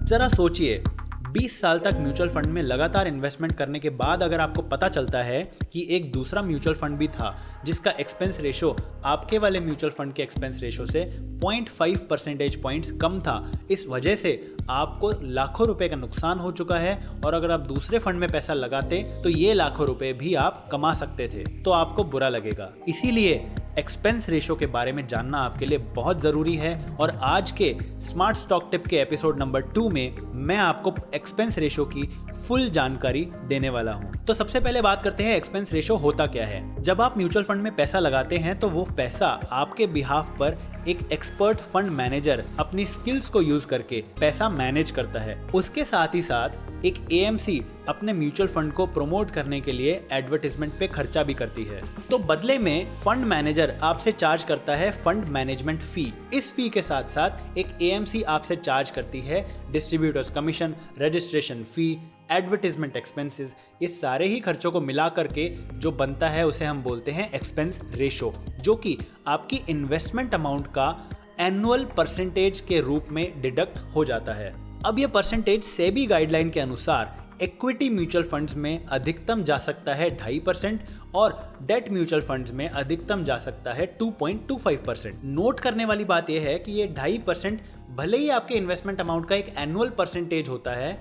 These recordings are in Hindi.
जरा सोचिए, 20 साल तक म्यूचुअल फंड में लगातार इन्वेस्टमेंट करने के बाद अगर आपको पता चलता है कि एक दूसरा म्यूचुअल फंड भी था जिसका एक्सपेंस रेशो आपके वाले म्यूचुअल फंड के एक्सपेंस रेशो से 0.5 परसेंटेज पॉइंट्स कम था, इस वजह से आपको लाखों रुपए का नुकसान हो चुका है। और अगर आप दूसरे फंड में पैसा लगाते तो ये लाखों रुपए भी आप कमा सकते थे, तो आपको बुरा लगेगा। इसीलिए एक्सपेंस रेशो के बारे में जानना आपके लिए बहुत ज़रूरी है। और आज के स्मार्ट स्टॉक टिप के एपिसोड नंबर 2 में मैं आपको एक्सपेंस रेशो की फुल जानकारी देने वाला हूं। तो सबसे पहले बात करते हैं एक्सपेंस रेशो होता क्या है। जब आप म्यूचुअल फंड में पैसा लगाते हैं तो वो पैसा आपके बिहाफ पर एक एक्सपर्ट फंड मैनेजर अपनी स्किल्स को यूज करके पैसा मैनेज करता है। उसके साथ ही साथ एक एएमसी अपने म्यूचुअल फंड को प्रमोट करने के लिए एडवर्टाइजमेंट पे खर्चा भी करती है। तो बदले में फंड मैनेजर आपसे चार्ज करता है फंड मैनेजमेंट फी। इस फी के साथ साथ एक एएमसी आपसे चार्ज करती है distributors commission, registration fee, advertisement expenses. ये सारे ही खर्चों को मिला करके जो बनता है उसे हम बोलते हैं एक्सपेंस रेशो, जो कि आपकी इन्वेस्टमेंट अमाउंट का एनुअल परसेंटेज के रूप में डिडक्ट हो जाता है। अब ये परसेंटेज सेबी गाइडलाइन के अनुसार इक्विटी म्यूचुअल फंड्स में अधिकतम जा सकता है 2.5% और डेट म्यूचुअल फंड्स में अधिकतम जा सकता है 2.25%। नोट करने वाली बात यह है कि ये 2.5% भले ही आपके इन्वेस्टमेंट अमाउंट का एक एनुअल परसेंटेज होता है,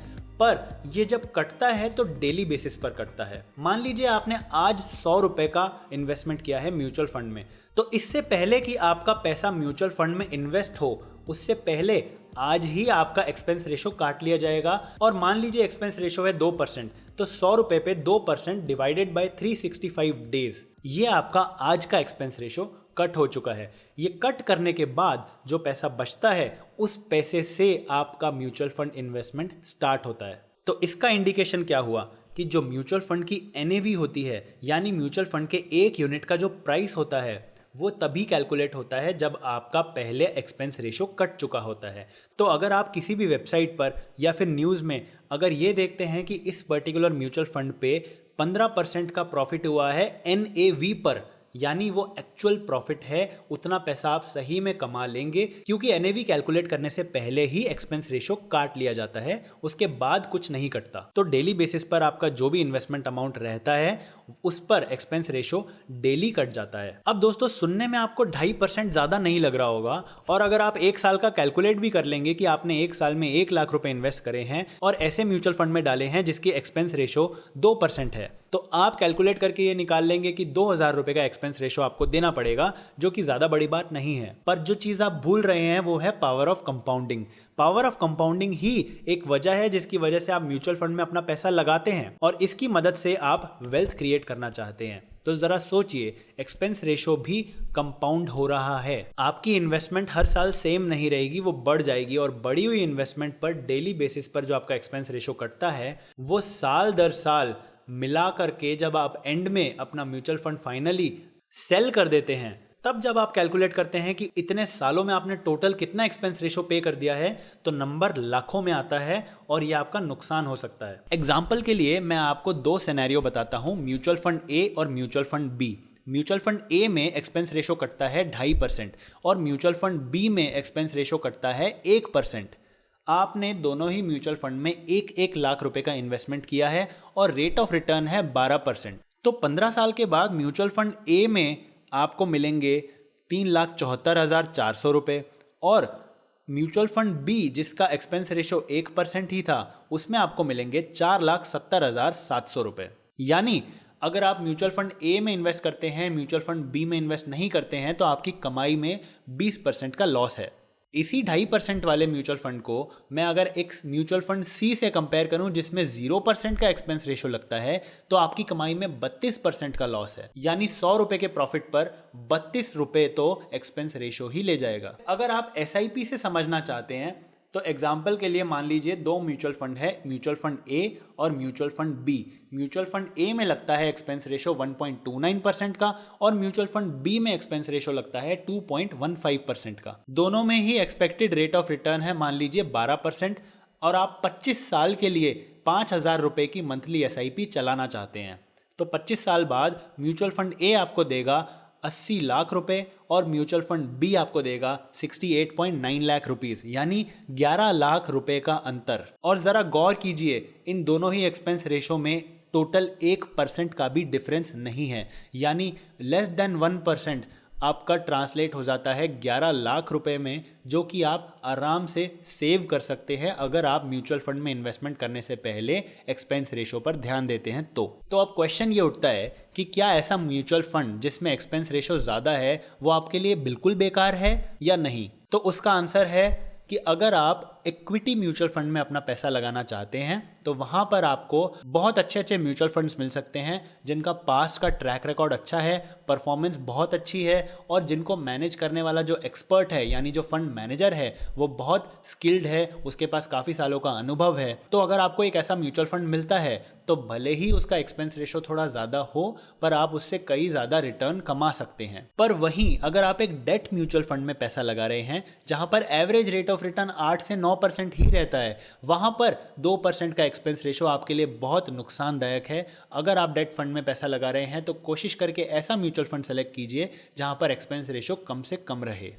पर ये जब कटता है तो डेली बेसिस पर कटता है। मान लीजिए आपने आज 100 रुपए का इन्वेस्टमेंट किया है म्यूचुअल फंड में, तो इससे पहले कि आपका पैसा म्यूचुअल फंड में इन्वेस्ट हो उससे पहले आज ही आपका एक्सपेंस रेशो काट लिया जाएगा। और मान लीजिए एक्सपेंस रेशो है 2%, तो 100 रुपए पे 2% डिवाइडेड बाय 365 डेज, ये आपका आज का एक्सपेंस रेशो कट हो चुका है। ये कट करने के बाद जो पैसा बचता है उस पैसे से आपका म्यूचुअल फंड इन्वेस्टमेंट स्टार्ट होता है। तो इसका इंडिकेशन क्या हुआ कि जो म्यूचुअल फंड की एनएवी होती है, यानी म्यूचुअल फंड के एक यूनिट का जो प्राइस होता है, वो तभी कैलकुलेट होता है जब आपका पहले एक्सपेंस रेशो कट चुका होता है। तो अगर आप किसी भी वेबसाइट पर या फिर न्यूज़ में अगर ये देखते हैं कि इस पर्टिकुलर म्यूचुअल फंड पे 15% का प्रॉफिट हुआ है एनएवी पर, यानी वो एक्चुअल प्रॉफिट है, उतना पैसा आप सही में कमा लेंगे, क्योंकि एनएवी कैलकुलेट करने से पहले ही एक्सपेंस रेशो काट लिया जाता है, उसके बाद कुछ नहीं कटता। तो डेली बेसिस पर आपका जो भी इन्वेस्टमेंट अमाउंट रहता है उस पर एक्सपेंस रेशो डेली कट जाता है। अब दोस्तों, सुनने में आपको 2.5% ज्यादा नहीं लग रहा होगा, और अगर आप एक साल का कैलकुलेट भी कर लेंगे कि आपने एक साल में 1 लाख रुपए इन्वेस्ट करे हैं और ऐसे म्यूचुअल फंड में डाले हैं जिसकी एक्सपेंस रेशो 2% है, तो आप कैलकुलेट करके ये निकाल लेंगे कि 2000 रुपए का एक्सपेंस रेशो आपको देना पड़ेगा, जो कि ज्यादा बड़ी बात नहीं है। पर जो चीज आप भूल रहे हैं वो है power of compounding. Power of compounding ही एक वजह है जिसकी वजह से आप म्यूचुअल फंड में अपना पैसा लगाते हैं और इसकी मदद से आप वेल्थ क्रिएट करना चाहते हैं। तो जरा सोचिए, एक्सपेंस रेशो भी कंपाउंड हो रहा है। आपकी इन्वेस्टमेंट हर साल सेम नहीं रहेगी, वो बढ़ जाएगी, और बढ़ी हुई इन्वेस्टमेंट पर डेली बेसिस पर जो आपका एक्सपेंस रेशो कटता है वो साल दर साल मिला करके जब आप एंड में अपना म्यूचुअल फंड फाइनली सेल कर देते हैं, तब जब आप कैलकुलेट करते हैं कि इतने सालों में आपने टोटल कितना एक्सपेंस रेशो पे कर दिया है, तो नंबर लाखों में आता है और ये आपका नुकसान हो सकता है। एग्जाम्पल के लिए मैं आपको 2 सिनेरियो बताता हूं, म्यूचुअल फंड ए और mutual fund B. Mutual fund A में एक्सपेंस रेशो कटता है 2.5% और म्यूचुअल फंड बी में एक्सपेंस रेशो कटता है 1%। आपने दोनों ही म्यूचुअल फंड में 1 लाख रुपए का इन्वेस्टमेंट किया है और रेट ऑफ रिटर्न है 12%। तो 15 साल के बाद म्यूचुअल फंड ए में आपको मिलेंगे 3,74,400 रुपए, और म्यूचुअल फंड बी जिसका एक्सपेंस रेशो 1% ही था उसमें आपको मिलेंगे 4,70,700 रुपए। यानी अगर आप म्यूचुअल फंड ए में इन्वेस्ट करते हैं, म्यूचुअल फंड बी में इन्वेस्ट नहीं करते हैं, तो आपकी कमाई में 20% का लॉस है। इसी 2.5% वाले म्यूचुअल फंड को मैं अगर एक म्यूचुअल फंड सी से कंपेयर करूं जिसमें 0% का एक्सपेंस रेशो लगता है, तो आपकी कमाई में 32% का लॉस है। यानी 100 रुपए के प्रॉफिट पर 32 रुपए तो एक्सपेंस रेशो ही ले जाएगा। अगर आप एसआईपी से समझना चाहते हैं तो एग्जाम्पल के लिए मान लीजिए 2 म्यूचुअल फंड है, म्यूचुअल फंड ए और mutual fund B. Mutual fund A में लगता है एक्सपेंस रेशो 1.29% का और म्यूचुअल फंड बी में एक्सपेंस रेशो लगता है 2.15% का। दोनों में ही एक्सपेक्टेड रेट ऑफ रिटर्न है मान लीजिए 12%, और आप 25 साल के लिए 5,000 रुपए की मंथली एसआईपी चलाना चाहते हैं। तो 25 साल बाद म्यूचुअल फंड ए आपको देगा 80 लाख रुपए और म्यूचुअल फंड बी आपको देगा 68.9 लाख रुपीस, यानी 11 लाख रुपए का अंतर। और जरा गौर कीजिए, इन दोनों ही एक्सपेंस रेशो में टोटल 1% का भी डिफरेंस नहीं है, यानी लेस देन 1% आपका ट्रांसलेट हो जाता है 11 लाख रुपए में, जो कि आप आराम से सेव कर सकते हैं अगर आप म्यूचुअल फंड में इन्वेस्टमेंट करने से पहले एक्सपेंस रेशो पर ध्यान देते हैं तो अब क्वेश्चन ये उठता है कि क्या ऐसा म्यूचुअल फंड जिसमें एक्सपेंस रेशो ज़्यादा है वो आपके लिए बिल्कुल बेकार है या नहीं। तो उसका आंसर है कि अगर आप इक्विटी म्यूचुअल फंड में अपना पैसा लगाना चाहते हैं तो वहां पर आपको बहुत अच्छे अच्छे म्यूचुअल फंड्स मिल सकते हैं जिनका पास्ट का ट्रैक रिकॉर्ड अच्छा है, परफॉर्मेंस बहुत अच्छी है और जिनको मैनेज करने वाला जो एक्सपर्ट है यानी जो फंड मैनेजर है वो बहुत स्किल्ड है, उसके पास काफ़ी सालों का अनुभव है। तो अगर आपको एक ऐसा म्यूचुअल फंड मिलता है तो भले ही उसका एक्सपेंस रेशो थोड़ा ज़्यादा हो पर आप उससे कई ज़्यादा रिटर्न कमा सकते हैं। पर वहीं अगर आप एक डेट म्यूचुअल फंड में पैसा लगा रहे हैं जहां पर एवरेज रेट ऑफ रिटर्न 8 से 9% ही रहता है, वहां पर 2% का एक्सपेंस रेशो आपके लिए बहुत नुकसानदायक है। अगर आप डेट फंड में पैसा लगा रहे हैं तो कोशिश करके ऐसा म्यूचुअल फंड सेलेक्ट कीजिए जहां पर एक्सपेंस रेशो कम से कम रहे।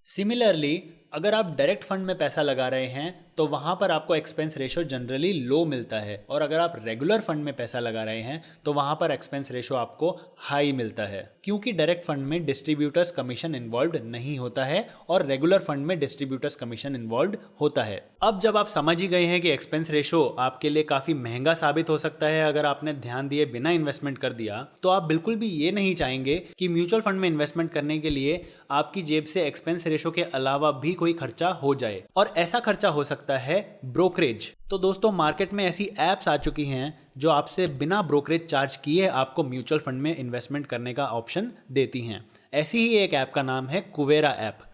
सिमिलरली अगर आप डायरेक्ट फंड में पैसा लगा रहे हैं तो वहाँ पर आपको एक्सपेंस रेशो जनरली लो मिलता है और अगर आप रेगुलर फंड में पैसा लगा रहे हैं तो वहाँ पर एक्सपेंस रेशो आपको हाई मिलता है, क्योंकि डायरेक्ट फंड में डिस्ट्रीब्यूटर्स कमीशन इन्वॉल्व नहीं होता है और रेगुलर फंड में डिस्ट्रीब्यूटर्स कमीशन इन्वॉल्व होता है। अब जब आप समझ ही गए हैं कि एक्सपेंस रेशो आपके लिए काफ़ी महंगा साबित हो सकता है अगर आपने ध्यान दिए बिना इन्वेस्टमेंट कर दिया, तो आप बिल्कुल भी ये नहीं चाहेंगे कि म्यूचुअल फंड में इन्वेस्टमेंट करने के लिए आपकी जेब से एक्सपेंस रेशो के अलावा भी कोई खर्चा हो जाए, और ऐसा खर्चा हो सकता है ब्रोकरेज। तो दोस्तों मार्केट में ऐसी एप्स आ चुकी हैं जो आपसे बिना ब्रोकरेज चार्ज किए आपको म्यूचुअल फंड में इन्वेस्टमेंट करने का ऑप्शन देती हैं। ऐसी ही एक ऐप का नाम है कुवेरा ऐप।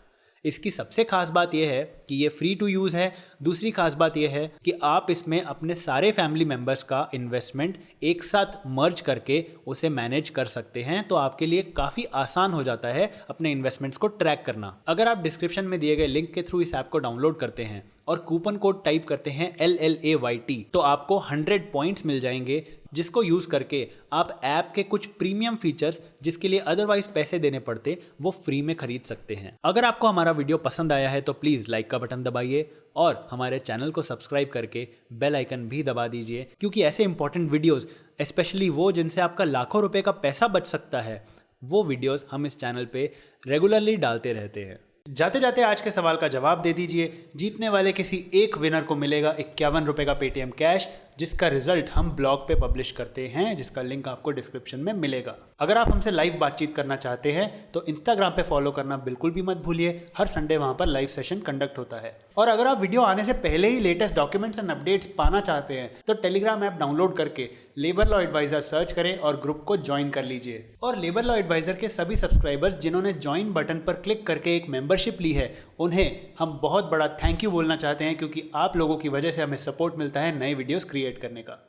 इसकी सबसे खास बात यह है कि ये फ्री टू यूज़ है। दूसरी खास बात यह है कि आप इसमें अपने सारे फैमिली मेम्बर्स का इन्वेस्टमेंट एक साथ मर्ज करके उसे मैनेज कर सकते हैं, तो आपके लिए काफ़ी आसान हो जाता है अपने इन्वेस्टमेंट्स को ट्रैक करना। अगर आप डिस्क्रिप्शन में दिए गए लिंक के थ्रू इस ऐप को डाउनलोड करते हैं और कूपन कोड टाइप करते हैं LLAYT तो आपको 100 पॉइंट्स मिल जाएंगे, जिसको यूज़ करके आप ऐप के कुछ प्रीमियम फीचर्स जिसके लिए अदरवाइज पैसे देने पड़ते वो फ्री में खरीद सकते हैं। अगर आपको हमारा वीडियो पसंद आया है तो प्लीज़ लाइक का बटन दबाइए और हमारे चैनल को सब्सक्राइब करके बेल आइकन भी दबा दीजिए, क्योंकि ऐसे इंपॉर्टेंट वीडियोस, स्पेशली वो जिनसे आपका लाखों रुपए का पैसा बच सकता है, वो वीडियोस हम इस चैनल पे रेगुलरली डालते रहते हैं। जाते जाते आज के सवाल का जवाब दे दीजिए। जीतने वाले किसी एक विनर को मिलेगा 51 रुपए का पेटीएम कैश, जिसका रिजल्ट हम ब्लॉग पे पब्लिश करते हैं, जिसका लिंक आपको डिस्क्रिप्शन में मिलेगा। अगर आप हमसे लाइव बातचीत करना चाहते हैं तो इंस्टाग्राम पे फॉलो करना बिल्कुल भी मत भूलिए। हर संडे वहाँ पर लाइव सेशन कंडक्ट होता है। और अगर आप वीडियो आने से पहले ही लेटेस्ट डॉक्यूमेंट्स एंड अपडेट्स पाना चाहते हैं तो टेलीग्राम ऐप डाउनलोड करके लेबर लॉ एडवाइजर सर्च करें और ग्रुप को ज्वाइन कर लीजिए। और लेबर लॉ एडवाइजर के सभी सब्सक्राइबर्स जिन्होंने ज्वाइन बटन पर क्लिक करके एक मेंबरशिप ली है, उन्हें हम बहुत बड़ा थैंक यू बोलना चाहते हैं, क्योंकि आप लोगों की वजह से हमें सपोर्ट मिलता है नए वीडियोस क्रिएट करने का।